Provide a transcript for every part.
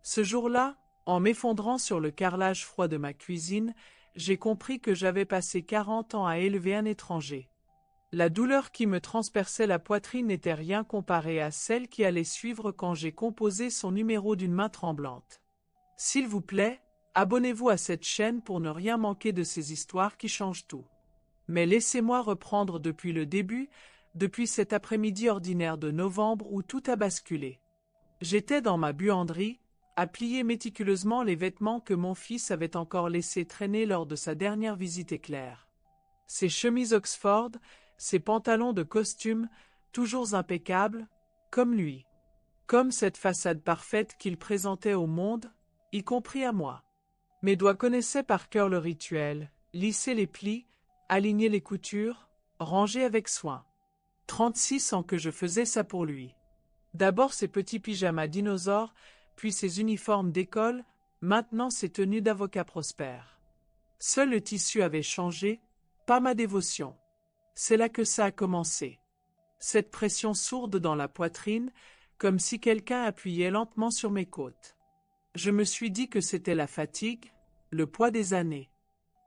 Ce jour-là, en m'effondrant sur le carrelage froid de ma cuisine, j'ai compris que j'avais passé 40 ans à élever un étranger. La douleur qui me transperçait la poitrine n'était rien comparée à celle qui allait suivre quand j'ai composé son numéro d'une main tremblante. S'il vous plaît, abonnez-vous à cette chaîne pour ne rien manquer de ces histoires qui changent tout. Mais laissez-moi reprendre depuis le début, depuis cet après-midi ordinaire de novembre où tout a basculé. J'étais dans ma buanderie, à plier méticuleusement les vêtements que mon fils avait encore laissés traîner lors de sa dernière visite éclair. Ses chemises Oxford, ses pantalons de costume, toujours impeccables, comme lui. Comme cette façade parfaite qu'il présentait au monde, y compris à moi. Mes doigts connaissaient par cœur le rituel, lisser les plis, aligner les coutures, ranger avec soin. 36 ans que je faisais ça pour lui. D'abord ses petits pyjamas dinosaures, puis ses uniformes d'école, maintenant ses tenues d'avocat prospère. Seul le tissu avait changé, pas ma dévotion. C'est là que ça a commencé. Cette pression sourde dans la poitrine, comme si quelqu'un appuyait lentement sur mes côtes. Je me suis dit que c'était la fatigue, le poids des années.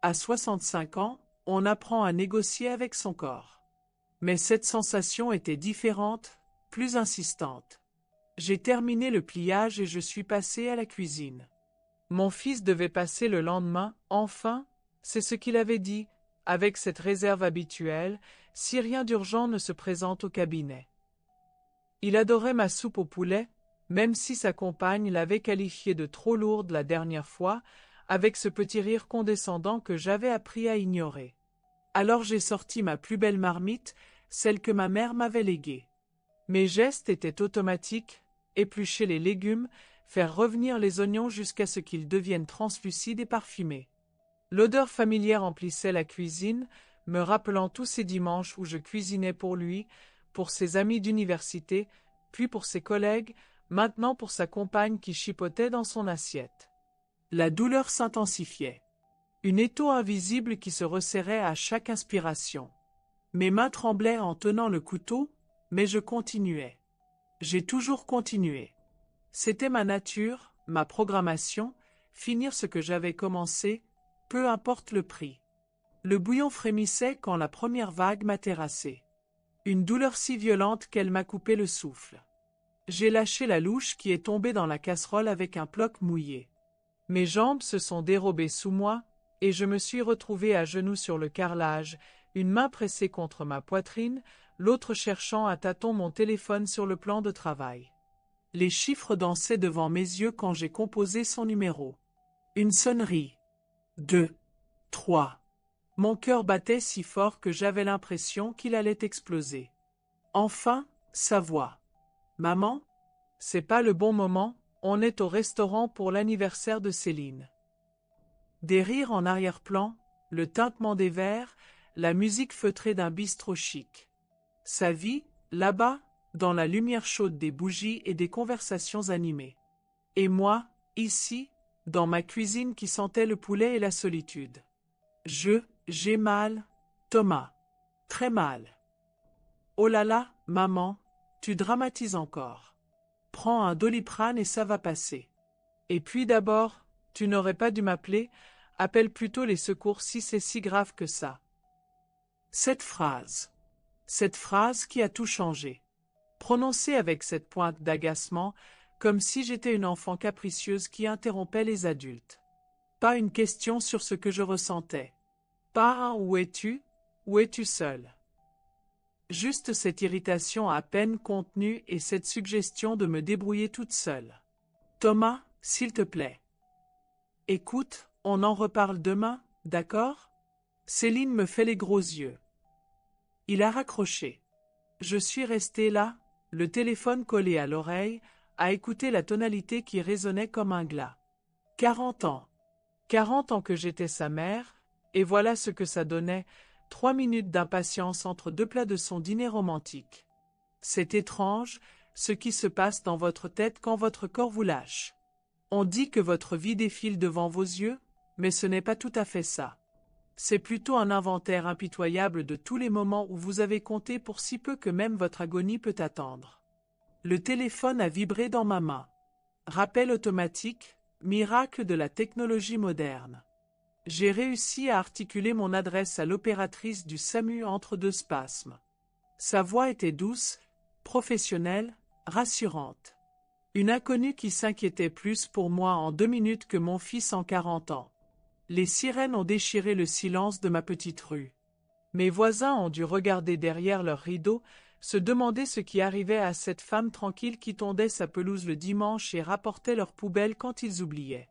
À 65 ans, on apprend à négocier avec son corps. Mais cette sensation était différente, plus insistante. J'ai terminé le pliage et je suis passé à la cuisine. Mon fils devait passer le lendemain, enfin, c'est ce qu'il avait dit, avec cette réserve habituelle, si rien d'urgent ne se présente au cabinet. Il adorait ma soupe au poulet, même si sa compagne l'avait qualifiée de trop lourde la dernière fois, avec ce petit rire condescendant que j'avais appris à ignorer. Alors j'ai sorti ma plus belle marmite, celle que ma mère m'avait léguée. Mes gestes étaient automatiques, éplucher les légumes, faire revenir les oignons jusqu'à ce qu'ils deviennent translucides et parfumés. L'odeur familière emplissait la cuisine, me rappelant tous ces dimanches où je cuisinais pour lui, pour ses amis d'université, puis pour ses collègues, maintenant pour sa compagne qui chipotait dans son assiette. La douleur s'intensifiait. Une étau invisible qui se resserrait à chaque inspiration. Mes mains tremblaient en tenant le couteau, mais je continuais. J'ai toujours continué. C'était ma nature, ma programmation, finir ce que j'avais commencé, peu importe le prix. Le bouillon frémissait quand la première vague m'a terrassé. Une douleur si violente qu'elle m'a coupé le souffle. J'ai lâché la louche qui est tombée dans la casserole avec un ploc mouillé. Mes jambes se sont dérobées sous moi, et je me suis retrouvé à genoux sur le carrelage, une main pressée contre ma poitrine, l'autre cherchant à tâtons mon téléphone sur le plan de travail. Les chiffres dansaient devant mes yeux quand j'ai composé son numéro. Une sonnerie. 2. 3. Mon cœur battait si fort que j'avais l'impression qu'il allait exploser. Enfin, sa voix. « Maman, c'est pas le bon moment, on est au restaurant pour l'anniversaire de Céline. » Des rires en arrière-plan, le tintement des verres, la musique feutrée d'un bistrot chic. Sa vie, là-bas, dans la lumière chaude des bougies et des conversations animées. Et moi, ici, dans ma cuisine qui sentait le poulet et la solitude. J'ai mal, Thomas. Très mal. Oh là là, maman, tu dramatises encore. Prends un Doliprane et ça va passer. Et puis d'abord, tu n'aurais pas dû m'appeler, appelle plutôt les secours si c'est si grave que ça. Cette phrase qui a tout changé. Prononcée avec cette pointe d'agacement, comme si j'étais une enfant capricieuse qui interrompait les adultes. Pas une question sur ce que je ressentais. Pas un où es-tu seul. Juste cette irritation à peine contenue et cette suggestion de me débrouiller toute seule. Thomas, s'il te plaît. Écoute, on en reparle demain, d'accord? Céline me fait les gros yeux. Il a raccroché. Je suis resté là, le téléphone collé à l'oreille, à écouter la tonalité qui résonnait comme un glas. 40 ans. 40 ans que j'étais sa mère, et voilà ce que ça donnait, 3 minutes d'impatience entre deux plats de son dîner romantique. C'est étrange, ce qui se passe dans votre tête quand votre corps vous lâche. On dit que votre vie défile devant vos yeux, mais ce n'est pas tout à fait ça. C'est plutôt un inventaire impitoyable de tous les moments où vous avez compté pour si peu que même votre agonie peut attendre. Le téléphone a vibré dans ma main. rappel automatique, miracle de la technologie moderne. J'ai réussi à articuler mon adresse à l'opératrice du SAMU entre deux spasmes. Sa voix était douce, professionnelle, rassurante. Une inconnue qui s'inquiétait plus pour moi en 2 minutes que mon fils en 40 ans. Les sirènes ont déchiré le silence de ma petite rue. Mes voisins ont dû regarder derrière leurs rideaux, se demander ce qui arrivait à cette femme tranquille qui tondait sa pelouse le dimanche et rapportait leurs poubelles quand ils oubliaient.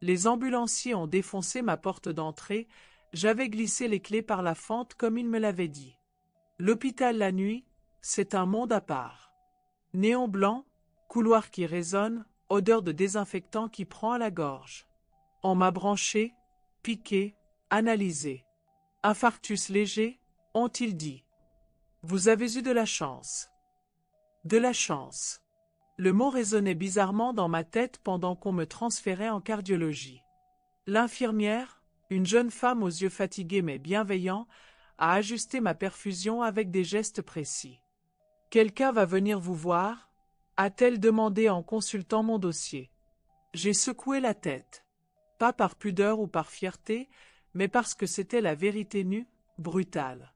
Les ambulanciers ont défoncé ma porte d'entrée, j'avais glissé les clés par la fente comme ils me l'avaient dit. L'hôpital la nuit, c'est un monde à part. Néon blanc, couloir qui résonne, odeur de désinfectant qui prend à la gorge. On m'a branché, piqué, analysé. Infarctus léger, ont-ils dit. Vous avez eu de la chance. De la chance. Le mot résonnait bizarrement dans ma tête pendant qu'on me transférait en cardiologie. L'infirmière, une jeune femme aux yeux fatigués mais bienveillants, a ajusté ma perfusion avec des gestes précis. « Quelqu'un va venir vous voir ?» a-t-elle demandé en consultant mon dossier. J'ai secoué la tête. Pas par pudeur ou par fierté, mais parce que c'était la vérité nue, brutale.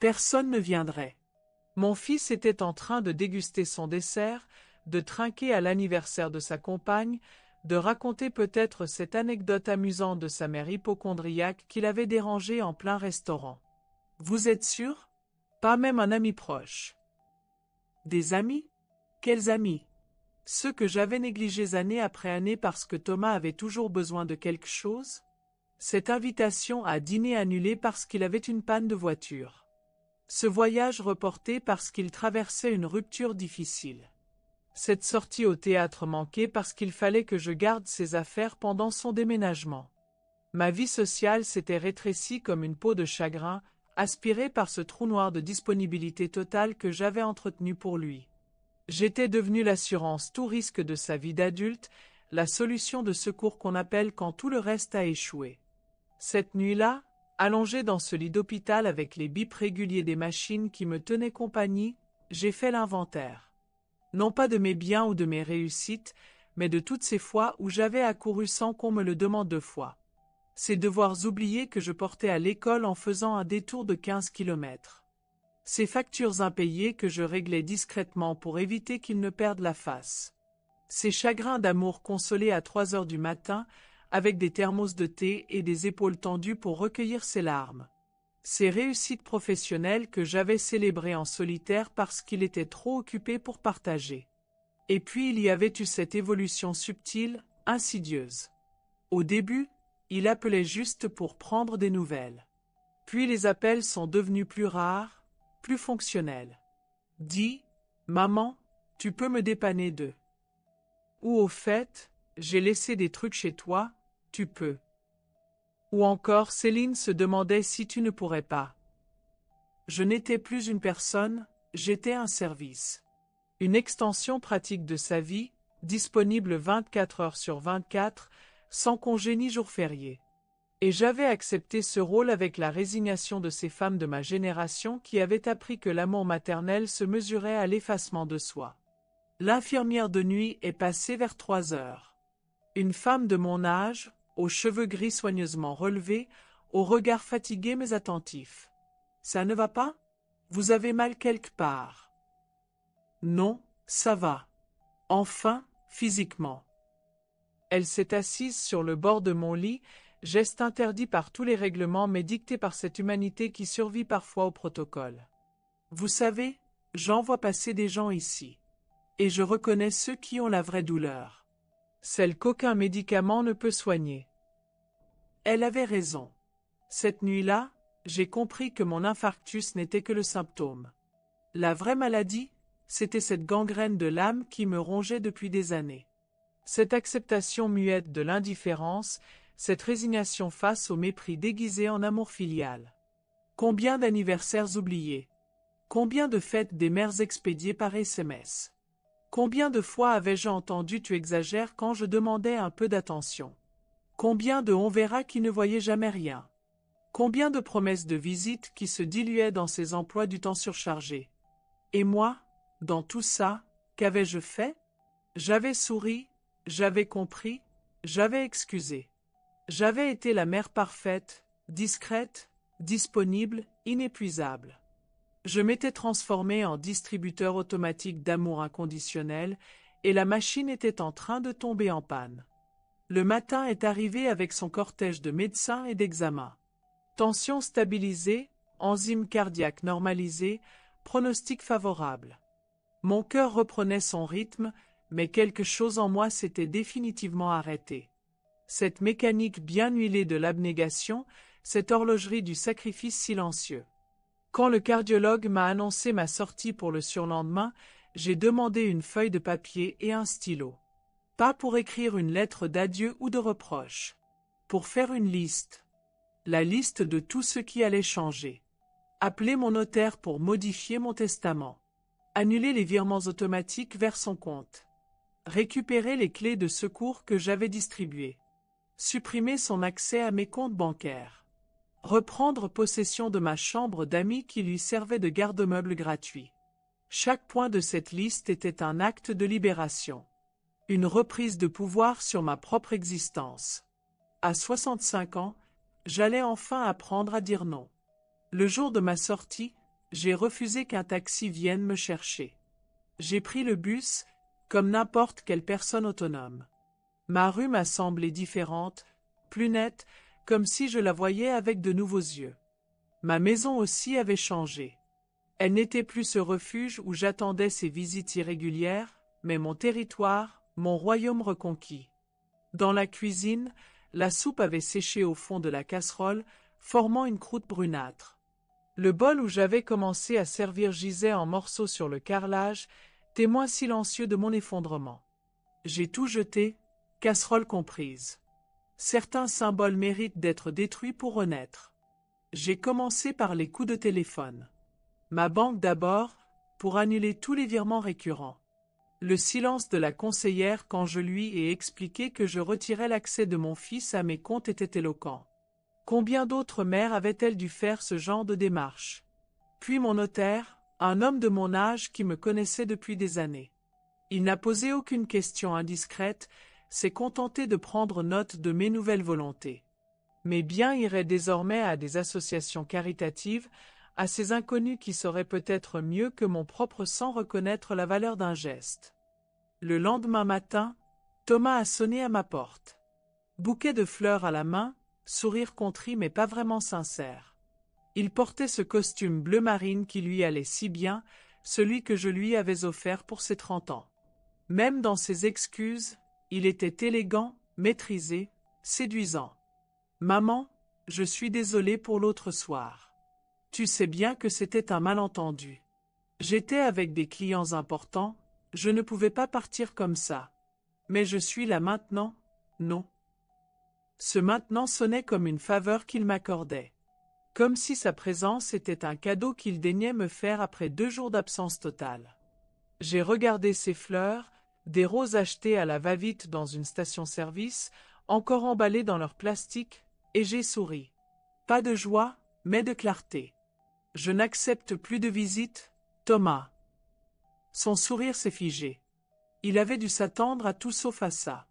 Personne ne viendrait. Mon fils était en train de déguster son dessert, de trinquer à l'anniversaire de sa compagne, de raconter peut-être cette anecdote amusante de sa mère hypocondriaque qui l'avait dérangé en plein restaurant. Vous êtes sûr? Pas même un ami proche. Des amis? Quels amis? Ceux que j'avais négligés année après année parce que Thomas avait toujours besoin de quelque chose? Cette invitation à dîner annulée parce qu'il avait une panne de voiture. Ce voyage reporté parce qu'il traversait une rupture difficile. Cette sortie au théâtre manquée parce qu'il fallait que je garde ses affaires pendant son déménagement. Ma vie sociale s'était rétrécie comme une peau de chagrin, aspirée par ce trou noir de disponibilité totale que j'avais entretenu pour lui. J'étais devenu l'assurance tout risque de sa vie d'adulte, la solution de secours qu'on appelle quand tout le reste a échoué. Cette nuit-là, allongé dans ce lit d'hôpital avec les bips réguliers des machines qui me tenaient compagnie, j'ai fait l'inventaire. Non pas de mes biens ou de mes réussites, mais de toutes ces fois où j'avais accouru sans qu'on me le demande 2 fois. Ces devoirs oubliés que je portais à l'école en faisant un détour de 15 kilomètres. Ces factures impayées que je réglais discrètement pour éviter qu'ils ne perdent la face. Ces chagrins d'amour consolés à 3 heures du matin, avec des thermos de thé et des épaules tendues pour recueillir ses larmes. Ces réussites professionnelles que j'avais célébrées en solitaire parce qu'il était trop occupé pour partager. Et puis il y avait eu cette évolution subtile, insidieuse. Au début, il appelait juste pour prendre des nouvelles. Puis les appels sont devenus plus rares, plus fonctionnels. Dis, maman, tu peux me dépanner de. Ou au fait, j'ai laissé des trucs chez toi, tu peux. Ou encore Céline se demandait si tu ne pourrais pas. Je n'étais plus une personne, j'étais un service. Une extension pratique de sa vie, disponible 24 heures sur 24, sans congé ni jour férié. Et j'avais accepté ce rôle avec la résignation de ces femmes de ma génération qui avaient appris que l'amour maternel se mesurait à l'effacement de soi. L'infirmière de nuit est passée vers 3 heures. Une femme de mon âge, aux cheveux gris soigneusement relevés, au regard fatigué mais attentif. Ça ne va pas? Vous avez mal quelque part? Non, ça va. Enfin, physiquement. Elle s'est assise sur le bord de mon lit, geste interdit par tous les règlements mais dicté par cette humanité qui survit parfois au protocole. Vous savez, j'en vois passer des gens ici. Et je reconnais ceux qui ont la vraie douleur. Celle qu'aucun médicament ne peut soigner. Elle avait raison. Cette nuit-là, j'ai compris que mon infarctus n'était que le symptôme. La vraie maladie, c'était cette gangrène de l'âme qui me rongeait depuis des années. Cette acceptation muette de l'indifférence, cette résignation face au mépris déguisé en amour filial. Combien d'anniversaires oubliés? Combien de fêtes des mères expédiées par SMS? Combien de fois avais-je entendu « tu exagères » quand je demandais un peu d'attention? Combien de on verra qui ne voyaient jamais rien? Combien de promesses de visite qui se diluaient dans ces emplois du temps surchargés? Et moi, dans tout ça, qu'avais-je fait? J'avais souri, J'avais compris, j'avais excusé. J'avais été la mère parfaite, discrète, disponible, inépuisable. Je m'étais transformé en distributeur automatique d'amour inconditionnel, et la machine était en train de tomber en panne. Le matin est arrivé avec son cortège de médecins et d'examens. Tension stabilisée, enzyme cardiaque normalisée, pronostic favorable. Mon cœur reprenait son rythme, mais quelque chose en moi s'était définitivement arrêté. Cette mécanique bien huilée de l'abnégation, cette horlogerie du sacrifice silencieux. Quand le cardiologue m'a annoncé ma sortie pour le surlendemain, j'ai demandé une feuille de papier et un stylo. Pas pour écrire une lettre d'adieu ou de reproche. Pour faire une liste. La liste de tout ce qui allait changer. Appeler mon notaire pour modifier mon testament. Annuler les virements automatiques vers son compte. Récupérer les clés de secours que j'avais distribuées. Supprimer son accès à mes comptes bancaires. Reprendre possession de ma chambre d'amis qui lui servait de garde-meuble gratuit. Chaque point de cette liste était un acte de libération. Une reprise de pouvoir sur ma propre existence. À 65 ans, j'allais enfin apprendre à dire non. Le jour de ma sortie, j'ai refusé qu'un taxi vienne me chercher. J'ai pris le bus, comme n'importe quelle personne autonome. Ma rue m'a semblé différente, plus nette, comme si je la voyais avec de nouveaux yeux. Ma maison aussi avait changé. Elle n'était plus ce refuge où j'attendais ces visites irrégulières, mais mon territoire, mon royaume reconquis. Dans la cuisine, la soupe avait séché au fond de la casserole, formant une croûte brunâtre. Le bol où j'avais commencé à servir gisait en morceaux sur le carrelage, témoin silencieux de mon effondrement. J'ai tout jeté, casserole comprise. Certains symboles méritent d'être détruits pour renaître. J'ai commencé par les coups de téléphone. Ma banque d'abord, pour annuler tous les virements récurrents. Le silence de la conseillère quand je lui ai expliqué que je retirais l'accès de mon fils à mes comptes était éloquent. Combien d'autres mères avaient-elles dû faire ce genre de démarche? Puis mon notaire, un homme de mon âge qui me connaissait depuis des années. Il n'a posé aucune question indiscrète, s'est contenté de prendre note de mes nouvelles volontés. Mes biens iraient désormais à des associations caritatives, à ces inconnus qui sauraient peut-être mieux que mon propre sang reconnaître la valeur d'un geste. Le lendemain matin, Thomas a sonné à ma porte. Bouquet de fleurs à la main, sourire contrit mais pas vraiment sincère. Il portait ce costume bleu marine qui lui allait si bien, celui que je lui avais offert pour ses 30 ans. Même dans ses excuses, il était élégant, maîtrisé, séduisant. « Maman, je suis désolé pour l'autre soir. Tu sais bien que c'était un malentendu. J'étais avec des clients importants, je ne pouvais pas partir comme ça. Mais je suis là maintenant, non. » Ce maintenant sonnait comme une faveur qu'il m'accordait. Comme si sa présence était un cadeau qu'il daignait me faire après 2 jours d'absence totale. J'ai regardé ces fleurs, des roses achetées à la va-vite dans une station-service, encore emballées dans leur plastique, et j'ai souri. Pas de joie, mais de clarté. Je n'accepte plus de visites, Thomas. Son sourire s'est figé. Il avait dû s'attendre à tout sauf à ça.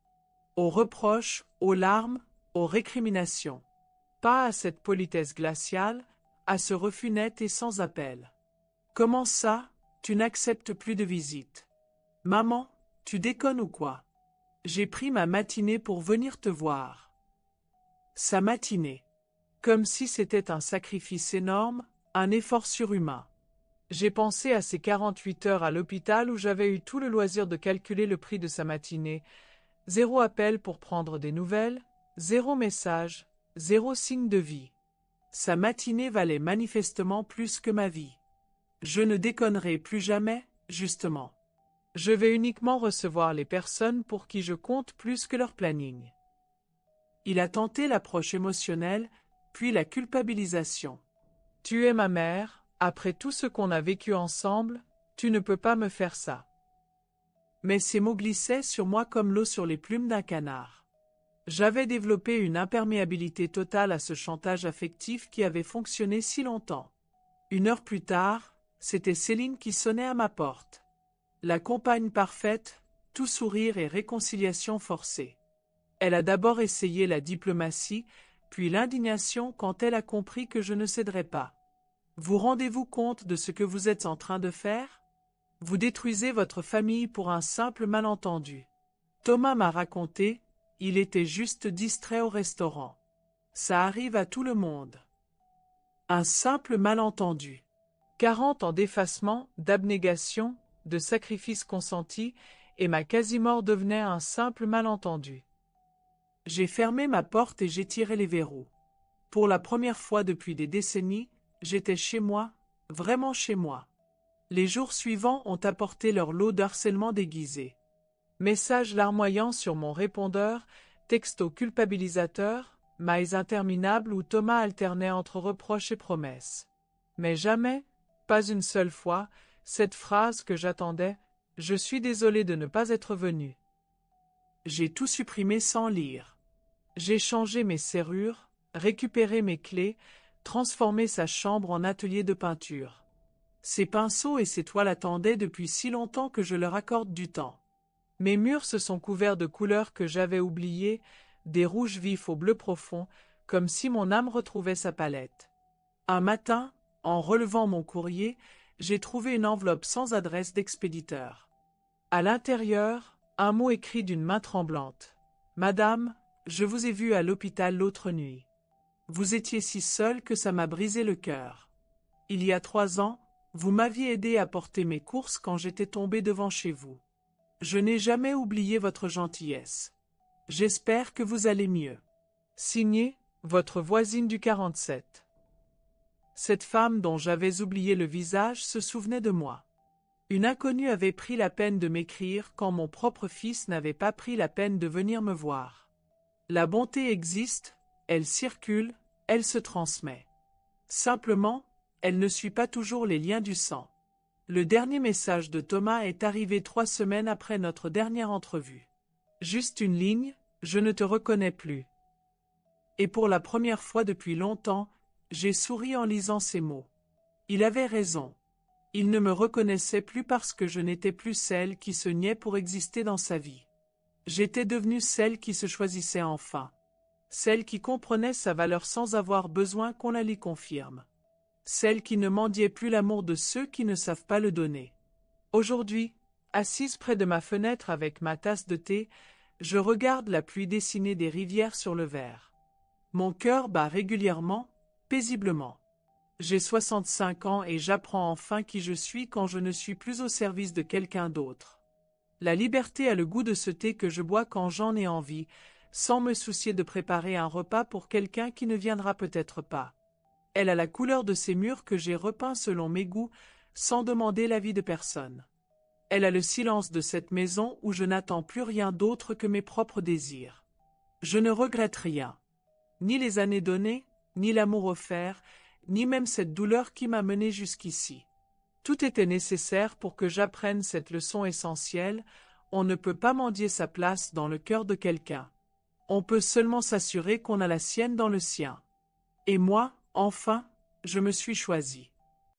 Aux reproches, aux larmes, aux récriminations. Pas à cette politesse glaciale, à ce refus net et sans appel. Comment ça, tu n'acceptes plus de visites? Maman, tu déconnes ou quoi? J'ai pris ma matinée pour venir te voir. Sa matinée. Comme si c'était un sacrifice énorme, un effort surhumain. J'ai pensé à ces 48 heures à l'hôpital où j'avais eu tout le loisir de calculer le prix de sa matinée. 0 appel pour prendre des nouvelles, 0 message, 0 signe de vie. Sa matinée valait manifestement plus que ma vie. Je ne déconnerai plus jamais, justement. Je vais uniquement recevoir les personnes pour qui je compte plus que leur planning. Il a tenté l'approche émotionnelle, puis la culpabilisation. Tu es ma mère, après tout ce qu'on a vécu ensemble, tu ne peux pas me faire ça. Mais ces mots glissaient sur moi comme l'eau sur les plumes d'un canard. J'avais développé une imperméabilité totale à ce chantage affectif qui avait fonctionné si longtemps. 1 heure plus tard, c'était Céline qui sonnait à ma porte. La compagne parfaite, tout sourire et réconciliation forcée. Elle a d'abord essayé la diplomatie, puis l'indignation quand elle a compris que je ne céderais pas. Vous rendez-vous compte de ce que vous êtes en train de faire? Vous détruisez votre famille pour un simple malentendu. Thomas m'a raconté, il était juste distrait au restaurant. Ça arrive à tout le monde. Un simple malentendu. 40 ans d'effacement, d'abnégation, de sacrifices consentis, et ma quasi-mort devenait un simple malentendu. J'ai fermé ma porte et j'ai tiré les verrous. Pour la première fois depuis des décennies, j'étais chez moi, vraiment chez moi. Les jours suivants ont apporté leur lot d'harcèlement déguisé. Messages larmoyants sur mon répondeur, textos culpabilisateurs, mails interminables où Thomas alternait entre reproches et promesses. Mais jamais, pas une seule fois, cette phrase que j'attendais, « Je suis désolé de ne pas être venu ». J'ai tout supprimé sans lire. J'ai changé mes serrures, récupéré mes clés, transformé sa chambre en atelier de peinture. Ses pinceaux et ses toiles attendaient depuis si longtemps que je leur accorde du temps. Mes murs se sont couverts de couleurs que j'avais oubliées, des rouges vifs au bleu profond, comme si mon âme retrouvait sa palette. Un matin, en relevant mon courrier, j'ai trouvé une enveloppe sans adresse d'expéditeur. À l'intérieur, un mot écrit d'une main tremblante. « Madame, je vous ai vue à l'hôpital l'autre nuit. Vous étiez si seule que ça m'a brisé le cœur. Il y a 3 ans, vous m'aviez aidé à porter mes courses quand j'étais tombée devant chez vous. Je n'ai jamais oublié votre gentillesse. J'espère que vous allez mieux. Signé, votre voisine du 47. » Cette femme dont j'avais oublié le visage se souvenait de moi. Une inconnue avait pris la peine de m'écrire quand mon propre fils n'avait pas pris la peine de venir me voir. La bonté existe, elle circule, elle se transmet. Simplement, elle ne suit pas toujours les liens du sang. Le dernier message de Thomas est arrivé 3 semaines après notre dernière entrevue. Juste une ligne, je ne te reconnais plus. Et pour la première fois depuis longtemps, j'ai souri en lisant ces mots. Il avait raison. Il ne me reconnaissait plus parce que je n'étais plus celle qui se niait pour exister dans sa vie. J'étais devenue celle qui se choisissait enfin. Celle qui comprenait sa valeur sans avoir besoin qu'on la lui confirme. Celle qui ne mendiait plus l'amour de ceux qui ne savent pas le donner. Aujourd'hui, assise près de ma fenêtre avec ma tasse de thé, je regarde la pluie dessiner des rivières sur le verre. Mon cœur bat régulièrement, paisiblement. J'ai 65 ans et j'apprends enfin qui je suis quand je ne suis plus au service de quelqu'un d'autre. La liberté a le goût de ce thé que je bois quand j'en ai envie, sans me soucier de préparer un repas pour quelqu'un qui ne viendra peut-être pas. Elle a la couleur de ces murs que j'ai repeints selon mes goûts, sans demander l'avis de personne. Elle a le silence de cette maison où je n'attends plus rien d'autre que mes propres désirs. Je ne regrette rien. Ni les années données, ni l'amour offert, ni même cette douleur qui m'a mené jusqu'ici. Tout était nécessaire pour que j'apprenne cette leçon essentielle, on ne peut pas mendier sa place dans le cœur de quelqu'un. On peut seulement s'assurer qu'on a la sienne dans le sien. Et moi, enfin, je me suis choisi.